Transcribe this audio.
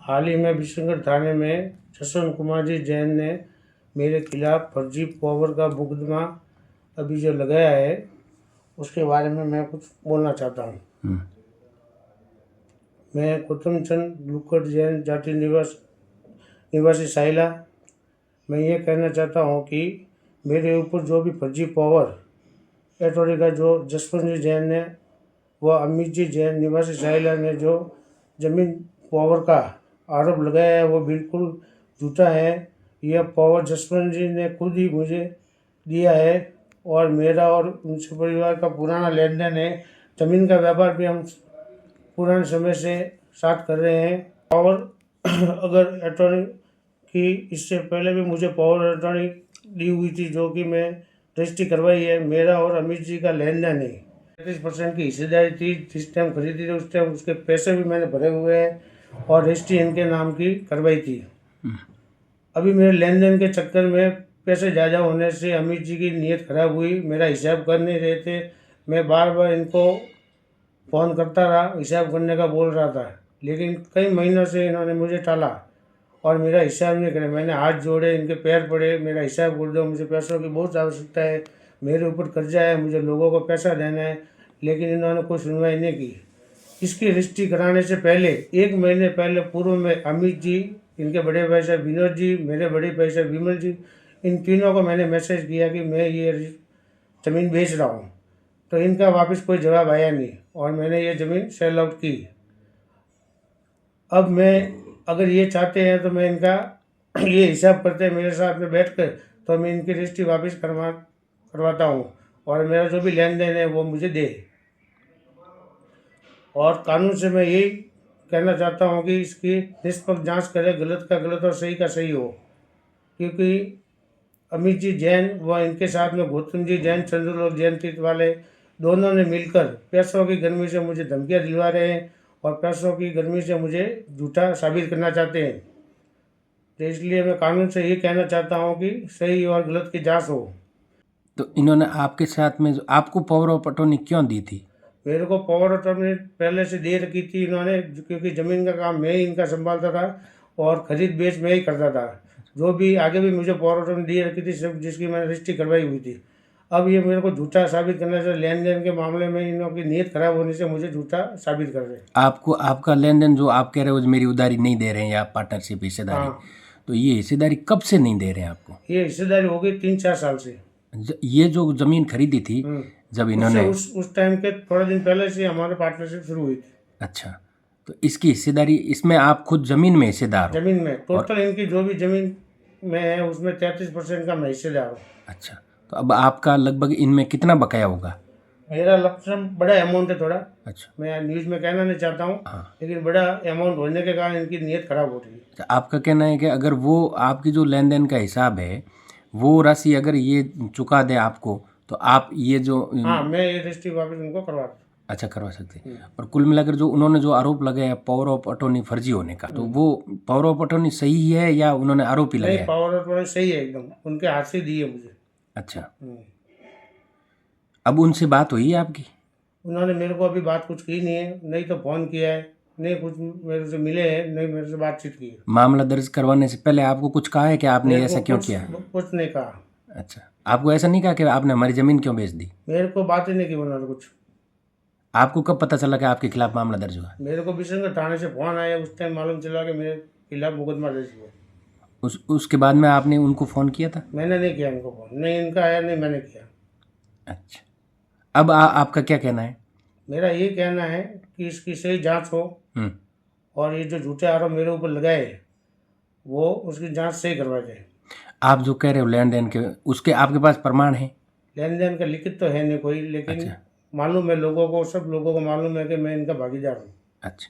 हाल ही में विशनगढ़ थाने में जसवंत कुमार जी जैन ने मेरे खिलाफ फर्जी पावर का मुकदमा अभी जो लगाया है उसके बारे में मैं कुछ बोलना चाहता हूँ। मैं गौतम चंद लुक्कड़ जैन जाति निवासी साइला। मैं ये कहना चाहता हूँ कि मेरे ऊपर जो भी फर्जी पावर अथॉरिटी का जो जसवंत जी जैन ने व अमित जी जैन निवासी साइला ने जो जमीन पावर का आरोप लगाया है वो बिल्कुल झूठा है। यह पावर जसवंत जी ने खुद ही मुझे दिया है और मेरा और उनसे परिवार का पुराना लेन देन है। ज़मीन का व्यापार भी हम पुराने समय से साथ कर रहे हैं। पावर अगर अटॉर्नी की इससे पहले भी मुझे पावर अटॉर्नी दी हुई थी जो कि मैं रजिस्ट्री करवाई है। मेरा और अमित जी का लेन देन है। 33% की हिस्सेदारी थी। जिस टाइम खरीदी थी उस टाइम उसके पैसे भी मैंने भरे हुए हैं और रजिस्ट्री इनके नाम की करवाई थी। अभी मेरे लेन देन के चक्कर में पैसे ज़्यादा होने से अमित जी की नीयत खराब हुई। मेरा हिसाब कर नहीं रहे थे। मैं बार बार इनको फ़ोन करता रहा, हिसाब करने का बोल रहा था, लेकिन कई महीनों से इन्होंने मुझे टाला और मेरा हिसाब नहीं करे। मैंने हाथ जोड़े, इनके पैर पड़े, मेरा हिसाब कर दो, मुझे पैसों की बहुत आवश्यकता है, मेरे ऊपर कर्जा है, मुझे लोगों को पैसा देना है, लेकिन इन्होंने कोई सुनवाई नहीं की। इसकी रजिस्ट्री कराने से पहले 1 महीने पहले पूर्व में अमित जी, इनके बड़े भाई साहब विनोद जी, मेरे बड़े भाई साहब विमल जी, इन तीनों को मैंने मैसेज किया कि मैं ये ज़मीन बेच रहा हूँ, तो इनका वापस कोई जवाब आया नहीं और मैंने ये ज़मीन सेल आउट की। अब मैं अगर ये चाहते हैं तो मैं इनका ये हिसाब करते हैं मेरे साथ में बैठ कर, तो मैं इनकी रजिस्ट्री वापस करवाता हूँ और मेरा जो भी लेन देन है वो मुझे दे। और कानून से मैं यही कहना चाहता हूँ कि इसकी निष्पक्ष जांच करें, गलत का गलत और सही का सही हो, क्योंकि अमित जी जैन व इनके साथ में गौतम जी जैन, चंद्रलोक जैन तीर्थ वाले दोनों ने मिलकर पैसों की गर्मी से मुझे धमकियाँ दिलवा रहे हैं और पैसों की गर्मी से मुझे झूठा साबित करना चाहते हैं। तो इसलिए मैं कानून से ये कहना चाहता हूँ कि सही और गलत की जांच हो। तो इन्होंने आपके साथ में आपको पावर ऑफ अटॉर्नी क्यों दी थी? मेरे को पावर ऑफ अटॉर्नी पहले से दे रखी थी इन्होंने, क्योंकि ज़मीन का काम मैं ही इनका संभालता था और खरीद बेच मैं ही करता था। जो भी आगे भी मुझे पावर ऑफ अटॉर्नी दे रखी थी सब, जिसकी मैंने रजिस्ट्री करवाई हुई थी। अब ये मेरे को झूठा साबित करने से, लेन देन के मामले में इन लोगों की नीयत खराब होने से मुझे झूठा साबित कर रहे हैं। आपको आपका लेन देन जो आप कह रहे हो मेरी उधारी नहीं दे रहे हैं या पार्टनरशिप हिस्सेदारी, हाँ, तो ये हिस्सेदारी कब से नहीं दे रहे हैं आपको? ये हिस्सेदारी हो गई 3-4 साल से। ये जो जमीन खरीदी थी जब इन्होंने, उस टाइम के थोड़े दिन पहले से हमारे पार्टनरशिप शुरू हुई थी। अच्छा, तो इसकी हिस्सेदारी, इसमें आप खुद जमीन में हिस्सेदार हो? जमीन में टोटल इनकी जो भी जमीन में है उसमें 33% का मैं हिस्सेदार हूँ। अच्छा, तो अब आपका लगभग इनमें कितना बकाया होगा? मेरा लमसम बड़ा अमाउंट है थोड़ा। अच्छा, मैं न्यूज़ में कहना नहीं चाहता हूँ, हाँ, लेकिन बड़ा अमाउंट होने के कारण इनकी नीयत खराब हो रही है। तो आपका कहना है कि अगर वो आपकी जो लेन देन का हिसाब है वो राशि अगर ये चुका दे आपको, तो आप ये जो हाँ, मैं ये रजिस्ट्री वापस उनको करवा दूँ। अच्छा करवा सकते हैं। और कुल मिलाकर जो उन्होंने जो आरोप लगाया पावर ऑफ अटॉर्नी फर्जी होने का, तो वो पावर ऑफ अटॉर्नी सही है या उन्होंने आरोप ही नहीं, लगाया? पावर ऑफ अटॉर्नी सही है एकदम, उनके हाथ से दी है मुझे। अच्छा, अब उनसे बात हुई है आपकी? उन्होंने मेरे को अभी बात कुछ की नहीं है, नहीं तो फ़ोन किया है, नहीं कुछ मेरे से मिले हैं, नहीं मेरे से बातचीत की है। मामला दर्ज करवाने से पहले आपको कुछ कहा है कि आपने मेरे ऐसा को क्यों किया? कुछ नहीं कहा। अच्छा, आपको ऐसा नहीं कहा कि आपने हमारी ज़मीन क्यों बेच दी? मेरे को बात ही नहीं की उन्होंने कुछ। आपको कब पता चला कि आपके खिलाफ मामला दर्ज हुआ? मेरे को विशनगढ़ थाने से फ़ोन आया, उस टाइम मालूम चला कि मेरे खिलाफ मुकदमा दर्ज हुआ। उसके बाद में आपने उनको फ़ोन किया था? मैंने नहीं किया इनको फ़ोन, नहीं इनका आया, नहीं मैंने किया। अच्छा, अब आपका क्या कहना है? मेरा ये कहना है कि इसकी सही जांच हो और ये जो झूठे आरोप मेरे ऊपर लगाए वो उसकी जांच सही करवा जाए। आप जो कह रहे हो लेन देन के, उसके आपके पास प्रमाण है? लेन देन का लिखित तो है नहीं कोई, लेकिन अच्छा, मालूम है लोगों को, सब लोगों को मालूम है कि मैं इनका भागीदार हूँ। अच्छा।